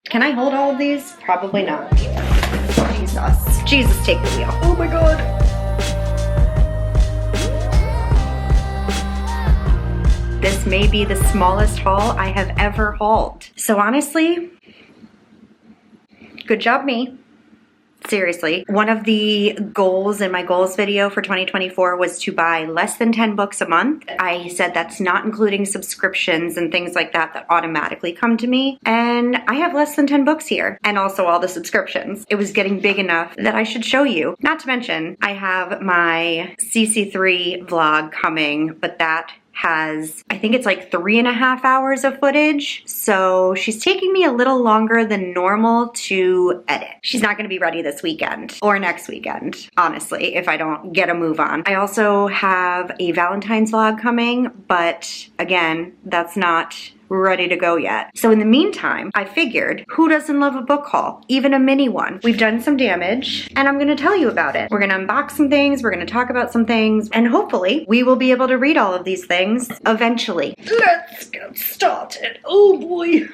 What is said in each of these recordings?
Can I hold all of these? Probably not. Jesus. Jesus, take the wheel. Oh my God. This may be the smallest haul I have ever hauled. So honestly, good job me. Seriously, one of the goals in my goals video for 2024 was to buy less than 10 books a month. I said that's not including subscriptions and things like that that automatically come to me. And I have less than 10 books here, and also all the subscriptions. It was getting big enough that I should show you. Not to mention, I have my CC3 vlog coming, but that has, I think it's like 3.5 hours of footage. So she's taking me a little longer than normal to edit. She's not gonna be ready this weekend or next weekend, honestly, if I don't get a move on. I also have a Valentine's vlog coming, but again, that's not ready to go yet. So in the meantime, I figured, who doesn't love a book haul? Even a mini one. We've done some damage, and I'm gonna tell you about it. We're gonna unbox some things, we're gonna talk about some things, and hopefully we will be able to read all of these things eventually. Let's get started. Oh boy.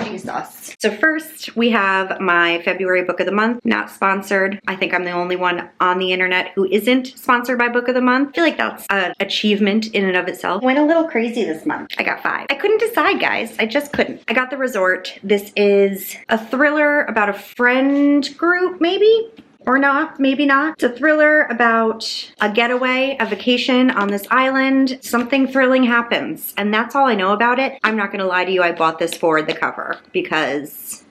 Jesus. So first, we have my February book of the month, not sponsored. I think I'm the only one on the internet who isn't sponsored by book of the month. I feel like that's an achievement in and of itself. Went a little crazy this month. I got 5. I couldn't decide, guys. I just couldn't. I got The Resort. This is a thriller about a friend group, maybe? Or not, maybe not. It's a thriller about a getaway, a vacation on this island. Something thrilling happens, and that's all I know about it. I'm not gonna lie to you, I bought this for the cover because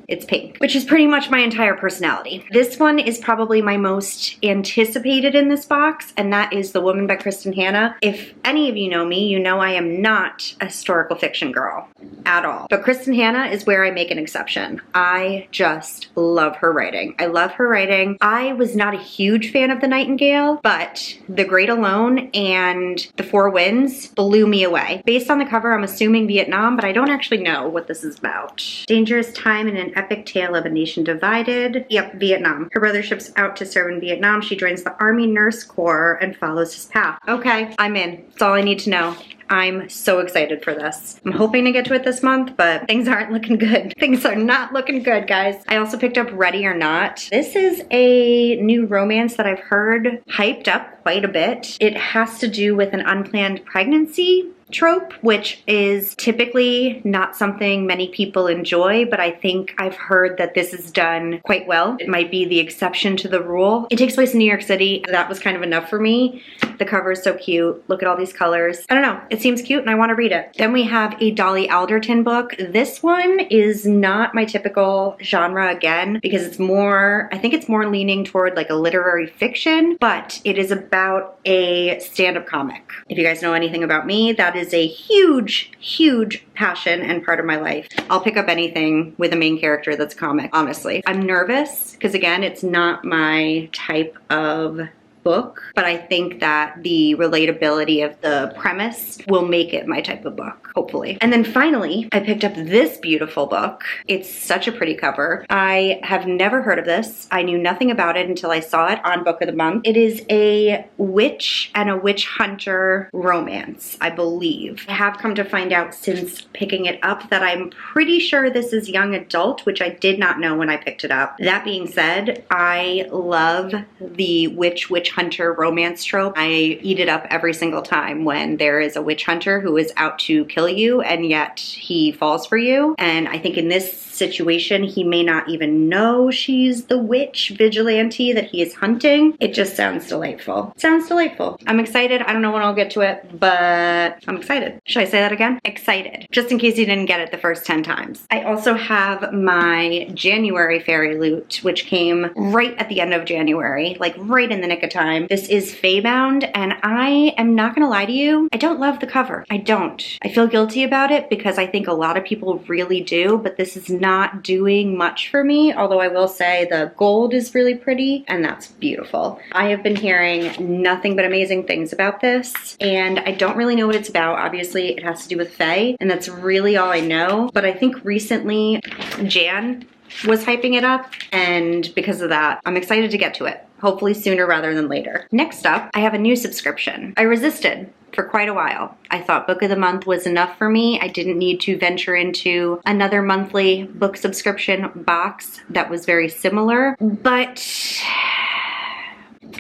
it's pink, which is pretty much my entire personality. This one is probably my most anticipated in this box, and that is The Woman by Kristen Hanna. If any of you know me, you know I am not a historical fiction girl at all. But Kristen Hanna is where I make an exception. I just love her writing. I love her writing. I was not a huge fan of The Nightingale, but The Great Alone and The Four Winds blew me away. Based on the cover, I'm assuming Vietnam, but I don't actually know what this is about. Dangerous time in an epic tale of a nation divided. Yep, Vietnam. Her brother ships out to serve in Vietnam. She joins the Army Nurse Corps and follows his path. Okay, I'm in. That's all I need to know. I'm so excited for this. I'm hoping to get to it this month, but things aren't looking good. Things are not looking good, guys. I also picked up Ready or Not. This is a new romance that I've heard hyped up quite a bit. It has to do with an unplanned pregnancy trope, which is typically not something many people enjoy, but I think I've heard that this is done quite well. It might be the exception to the rule. It takes place in New York City. That was kind of enough for me. The cover is so cute. Look at all these colors. I don't know. It seems cute and I want to read it. Then we have a Dolly Alderton book. This one is not my typical genre again, because it's more, I think it's more leaning toward like a literary fiction, but it is about a stand-up comic. If you guys know anything about me, that is a huge, huge passion and part of my life. I'll pick up anything with a main character that's a comic, honestly. I'm nervous because again, it's not my type of book, but I think that the relatability of the premise will make it my type of book, hopefully. And then finally, I picked up this beautiful book. It's such a pretty cover. I have never heard of this. I knew nothing about it until I saw it on Book of the Month. It is a witch and a witch hunter romance, I believe. I have come to find out since picking it up that I'm pretty sure this is young adult, which I did not know when I picked it up. That being said, I love the witch hunter romance trope. I eat it up every single time when there is a witch hunter who is out to kill you and yet he falls for you. And I think in this situation, he may not even know she's the witch vigilante that he is hunting. It just sounds delightful. Sounds delightful. I'm excited. I don't know when I'll get to it, but I'm excited. Should I say that again? Excited. Just in case you didn't get it the first 10 times. I also have my January fairy loot, which came right at the end of January, like right in the nick of time. This is Faybound, and I am not gonna lie to you, I don't love the cover. I don't. I feel guilty about it because I think a lot of people really do, but this is not doing much for me, although I will say the gold is really pretty, and that's beautiful. I have been hearing nothing but amazing things about this, and I don't really know what it's about. Obviously, it has to do with Fae, and that's really all I know, but I think recently Jan was hyping it up, and because of that, I'm excited to get to it. Hopefully sooner rather than later. Next up, I have a new subscription. I resisted for quite a while. I thought book of the month was enough for me. I didn't need to venture into another monthly book subscription box that was very similar, but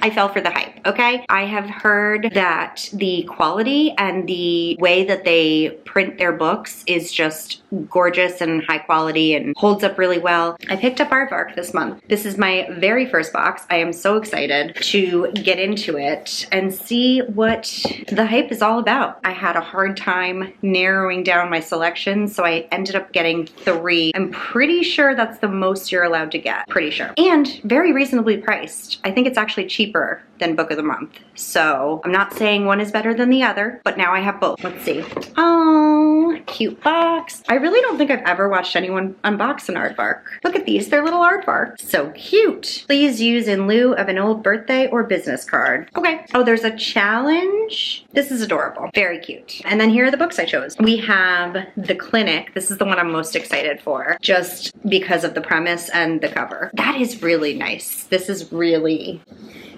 I fell for the hype, okay? I have heard that the quality and the way that they print their books is just gorgeous and high quality and holds up really well. I picked up Ardvark this month. This is my very first box. I am so excited to get into it and see what the hype is all about. I had a hard time narrowing down my selection, so I ended up getting 3. I'm pretty sure that's the most you're allowed to get. Pretty sure. And very reasonably priced. I think it's actually cheaper than book of the month. So I'm not saying one is better than the other, but now I have both. Let's see. Oh, cute box. I really don't think I've ever watched anyone unbox an aardvark. Look at these, they're little aardvarks. So cute. Please use in lieu of an old birthday or business card. Okay. Oh, there's a challenge. This is adorable. Very cute. And then here are the books I chose. We have The Clinic. This is the one I'm most excited for, just because of the premise and the cover. That is really nice. This is really...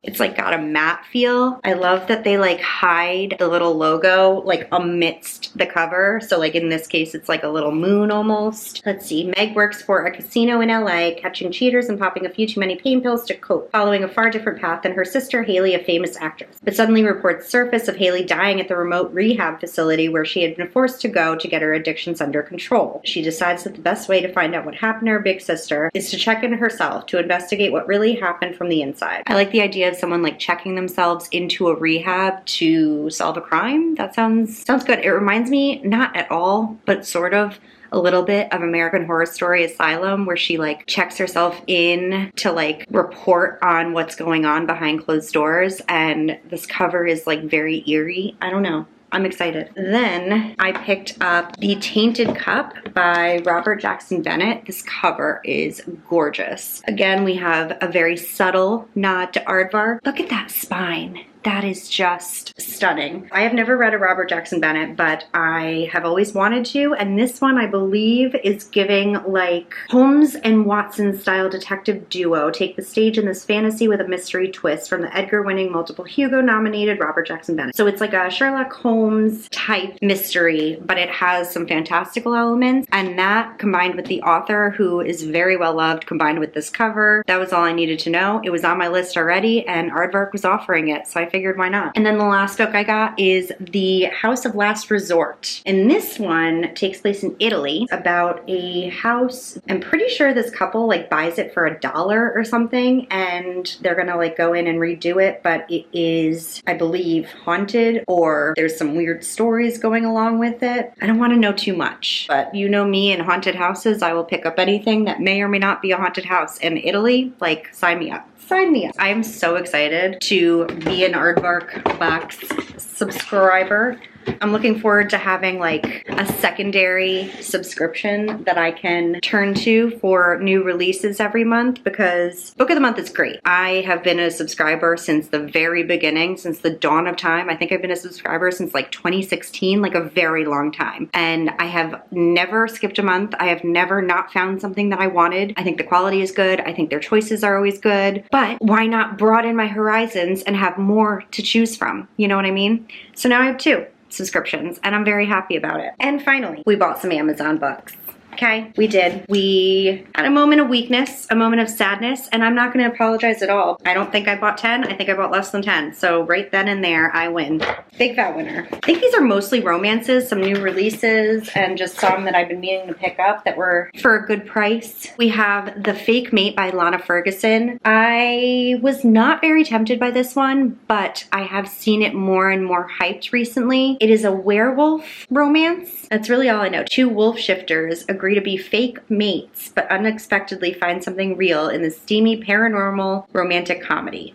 It's like got a matte feel. I love that they like hide the little logo like amidst the cover. So like in this case, it's like a little moon almost. Let's see. Meg works for a casino in LA, catching cheaters and popping a few too many pain pills to cope, following a far different path than her sister Haley, a famous actress. But suddenly reports surface of Haley dying at the remote rehab facility where she had been forced to go to get her addictions under control. She decides that the best way to find out what happened to her big sister is to check in herself to investigate what really happened from the inside. I like the idea of someone like checking themselves into a rehab to solve a crime. That sounds good. It reminds me, not at all, but sort of a little bit of American Horror Story Asylum, where she like checks herself in to like report on what's going on behind closed doors. And this cover is like very eerie. I don't know. I'm excited. Then I picked up The Tainted Cup by Robert Jackson Bennett. This cover is gorgeous. Again, we have a very subtle nod to Aardvark. Look at that spine. That is just stunning. I have never read a Robert Jackson Bennett, but I have always wanted to, and this one I believe is giving like Holmes and Watson style detective duo take the stage in this fantasy with a mystery twist from the Edgar-winning, multiple Hugo-nominated Robert Jackson Bennett. So it's like a Sherlock Holmes type mystery, but it has some fantastical elements, and that combined with the author, who is very well loved, combined with this cover, that was all I needed to know. It was on my list already, and Ardvark was offering it, so I figured why not. And then the last book I got is The House of Last Resort. And this one takes place in Italy, about a house. I'm pretty sure this couple like buys it for $1 or something, and they're gonna like go in and redo it, but it is, I believe, haunted, or there's some weird stories going along with it. I don't want to know too much, but you know me and haunted houses, I will pick up anything that may or may not be a haunted house. In Italy, like, sign me up. Sign me up. I am so excited to be an Ardvark box subscriber. I'm looking forward to having like a secondary subscription that I can turn to for new releases every month, because Book of the Month is great. I have been a subscriber since the very beginning, since the dawn of time. I think I've been a subscriber since like 2016, like a very long time. And I have never skipped a month. I have never not found something that I wanted. I think the quality is good. I think their choices are always good. But why not broaden my horizons and have more to choose from? You know what I mean? So now I have 2 subscriptions, and I'm very happy about it. And finally, we bought some Amazon books. Okay, we did. We had a moment of weakness, a moment of sadness, and I'm not going to apologize at all. I don't think I bought 10. I think I bought less than 10. So right then and there, I win. Big fat winner. I think these are mostly romances, some new releases, and just some that I've been meaning to pick up that were for a good price. We have The Fake Mate by Lana Ferguson. I was not very tempted by this one, but I have seen it more and more hyped recently. It is a werewolf romance. That's really all I know. 2 wolf shifters agree to be fake mates, but unexpectedly find something real in this steamy paranormal romantic comedy.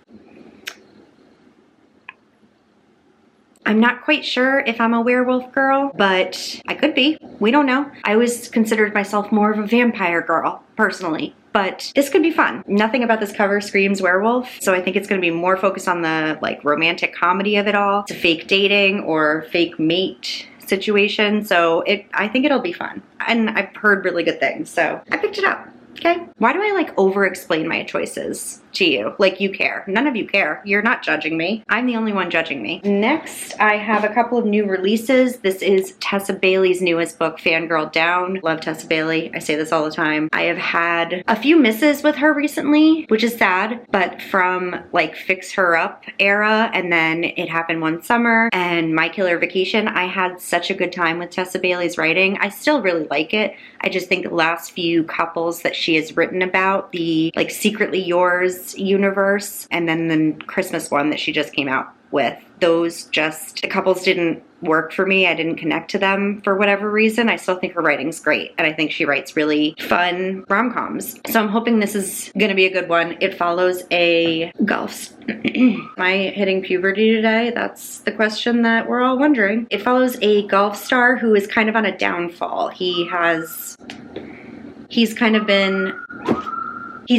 I'm not quite sure if I'm a werewolf girl, but I could be. We don't know. I always considered myself more of a vampire girl, personally. But this could be fun. Nothing about this cover screams werewolf, so I think it's gonna be more focused on the like romantic comedy of it all. It's a fake dating or fake mate situation, so I think it'll be fun. And I've heard really good things, so I picked it up. Okay. Why do I like over explain my choices? to you. Like you care. None of you care. You're not judging me. I'm the only one judging me. Next, I have a couple of new releases. This is Tessa Bailey's newest book, Fangirl Down. Love Tessa Bailey. I say this all the time. I have had a few misses with her recently, which is sad, but from like Fix Her Up era, and then It Happened One Summer and My Killer Vacation, I had such a good time with Tessa Bailey's writing. I still really like it. I just think the last few couples that she has written about, the like Secretly Yours universe, and then the Christmas one that she just came out with, those just, the couples didn't work for me. I didn't connect to them for whatever reason. I still think her writing's great, and I think she writes really fun rom-coms. So I'm hoping this is gonna be a good one. It follows a golf... Am I hitting puberty today? That's the question that we're all wondering. It follows a golf star who is kind of on a downfall. He's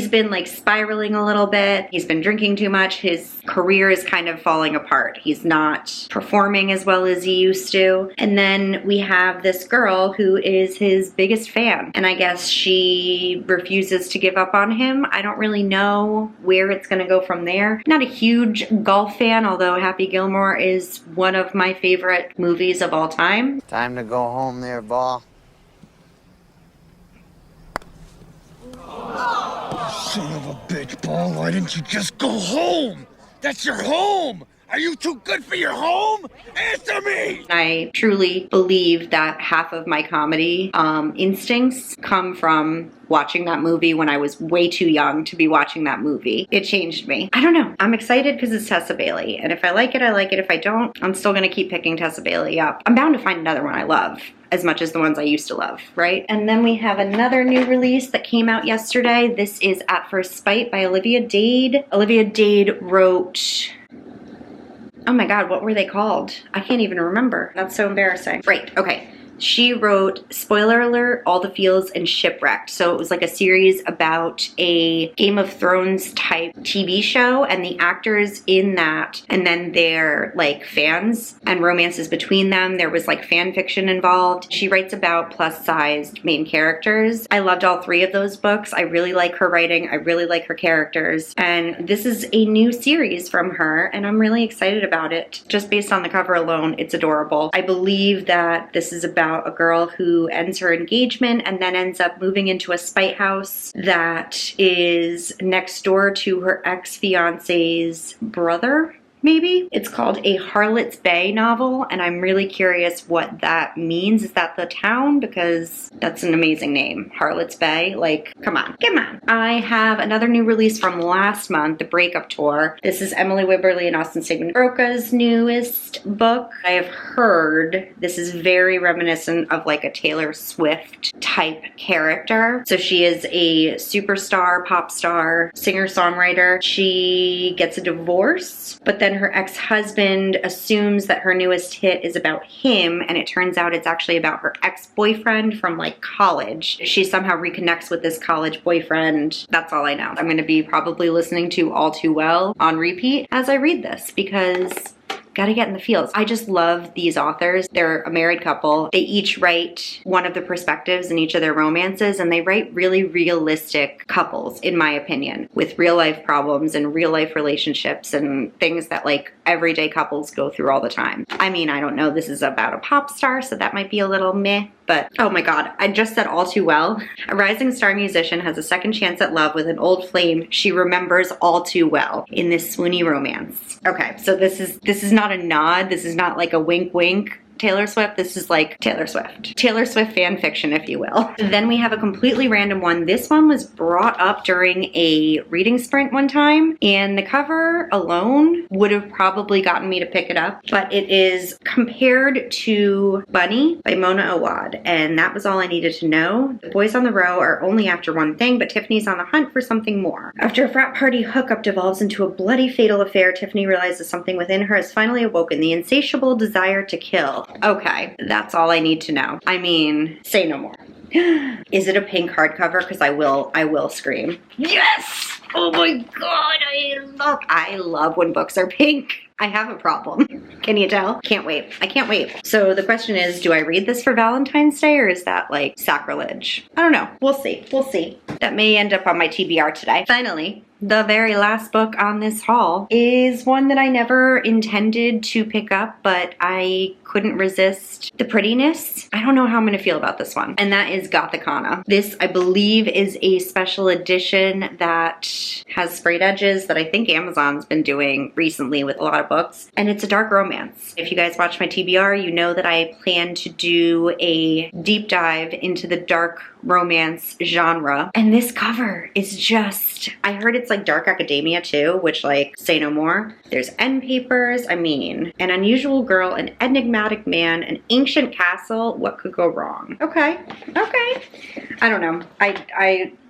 been like spiraling a little bit. He's been drinking too much. His career is kind of falling apart. He's not performing as well as he used to. And then we have this girl who is his biggest fan. And I guess she refuses to give up on him. I don't really know where it's gonna go from there. Not a huge golf fan, although Happy Gilmore is one of my favorite movies of all time. Time to go home there, ball. Son of a bitch, Paul, why didn't you just go home? That's your home! Are you too good for your home? Answer me! I truly believe that half of my comedy instincts come from watching that movie when I was way too young to be watching that movie. It changed me. I don't know. I'm excited because it's Tessa Bailey, and if I like it, I like it. If I don't, I'm still gonna keep picking Tessa Bailey up. I'm bound to find another one I love as much as the ones I used to love, right? And then we have another new release that came out yesterday. This is At First Spite by Olivia Dade. Olivia Dade wrote... Oh my God, what were they called? I can't even remember. That's so embarrassing. Right, okay. She wrote, spoiler alert, All the Feels and Shipwrecked. So it was like a series about a Game of Thrones type TV show, and the actors in that, and then their like fans and romances between them. There was like fan fiction involved. She writes about plus-sized main characters. I loved all three of those books. I really like her writing. I really like her characters. And this is a new series from her, and I'm really excited about it. Just based on the cover alone, it's adorable. I believe that this is about a girl who ends her engagement and then ends up moving into a spite house that is next door to her ex-fiance's brother. Maybe. It's called a Harlot's Bay novel, and I'm really curious what that means. Is that the town? Because that's an amazing name. Harlot's Bay. Like, come on. Come on. I have another new release from last month, The Breakup Tour. This is Emily Wibberley and Austin Sigmund Broca's newest book. I have heard this is very reminiscent of like a Taylor Swift type character. So she is a superstar, pop star, singer-songwriter. She gets a divorce, but then her ex-husband assumes that her newest hit is about him, and it turns out it's actually about her ex-boyfriend from like college. She somehow reconnects with this college boyfriend. That's all I know. I'm gonna be probably listening to All Too Well on repeat as I read this because gotta get in the feels. I just love these authors. They're a married couple. They each write one of the perspectives in each of their romances, and they write really realistic couples, in my opinion, with real life problems and real life relationships and things that like everyday couples go through all the time. I mean, I don't know, this is about a pop star, so that might be a little meh, but oh my God, I just said All Too Well. A rising star musician has a second chance at love with an old flame she remembers all too well in this swoony romance. Okay, so this is not a nod. This is not like a wink wink Taylor Swift. This is like Taylor Swift. Taylor Swift fan fiction, if you will. Then we have a completely random one. This one was brought up during a reading sprint one time, and the cover alone would have probably gotten me to pick it up, but it is Compared to Bunny by Mona Awad, and that was all I needed to know. The boys on the row are only after one thing, but Tiffany's on the hunt for something more. After a frat party hookup devolves into a bloody fatal affair, Tiffany realizes something within her has finally awoken, the insatiable desire to kill. Okay, that's all I need to know. I mean, say no more. Is it a pink hardcover? Because I will scream. Yes! Oh my God, I love when books are pink. I have a problem. Can you tell? Can't wait. I can't wait. So the question is, do I read this for Valentine's Day, or is that like sacrilege? I don't know. We'll see. We'll see. That may end up on my TBR today. Finally, the very last book on this haul is one that I never intended to pick up, but I couldn't resist the prettiness. I don't know how I'm gonna feel about this one, and that is Gothicana. This, I believe, is a special edition that has sprayed edges that I think Amazon's been doing recently with a lot of books, and it's a dark romance. If you guys watch my TBR, you know that I plan to do a deep dive into the dark romance genre, and this cover is just, I heard it's like dark academia too, which, like, say no more. There's end papers. I mean, an unusual girl, an enigmatic man, an ancient castle. What could go wrong? Okay. I don't know.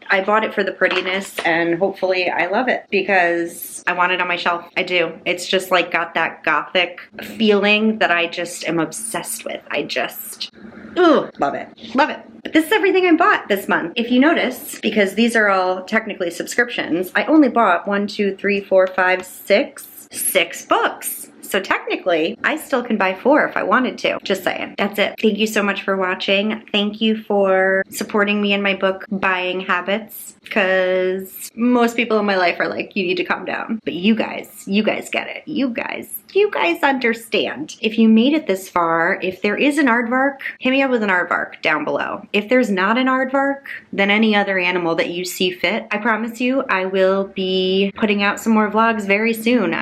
I bought it for the prettiness, and hopefully I love it because I want it on my shelf. I do. It's just like got that gothic feeling that I just am obsessed with. I just, ooh, love it. Love it. But this is everything I bought this month. If you notice, because these are all technically subscriptions, I only bought 6 books. So technically, I still can buy 4 if I wanted to. Just saying. That's it. Thank you so much for watching. Thank you for supporting me in my book buying habits, because most people in my life are like, you need to calm down. But you guys get it. You guys understand. If you made it this far, if there is an aardvark, hit me up with an aardvark down below. If there's not an aardvark, then any other animal that you see fit. I promise you, I will be putting out some more vlogs very soon.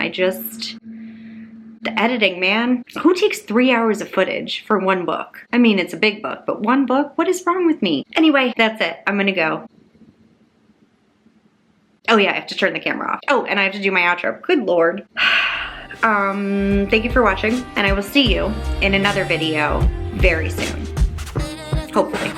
The editing, man. Who takes 3 hours of footage for one book? I mean, it's a big book, but one book? What is wrong with me? Anyway, that's it. I'm gonna go. Oh yeah, I have to turn the camera off. Oh, and I have to do my outro. Good Lord. Thank you for watching, and I will see you in another video very soon. Hopefully.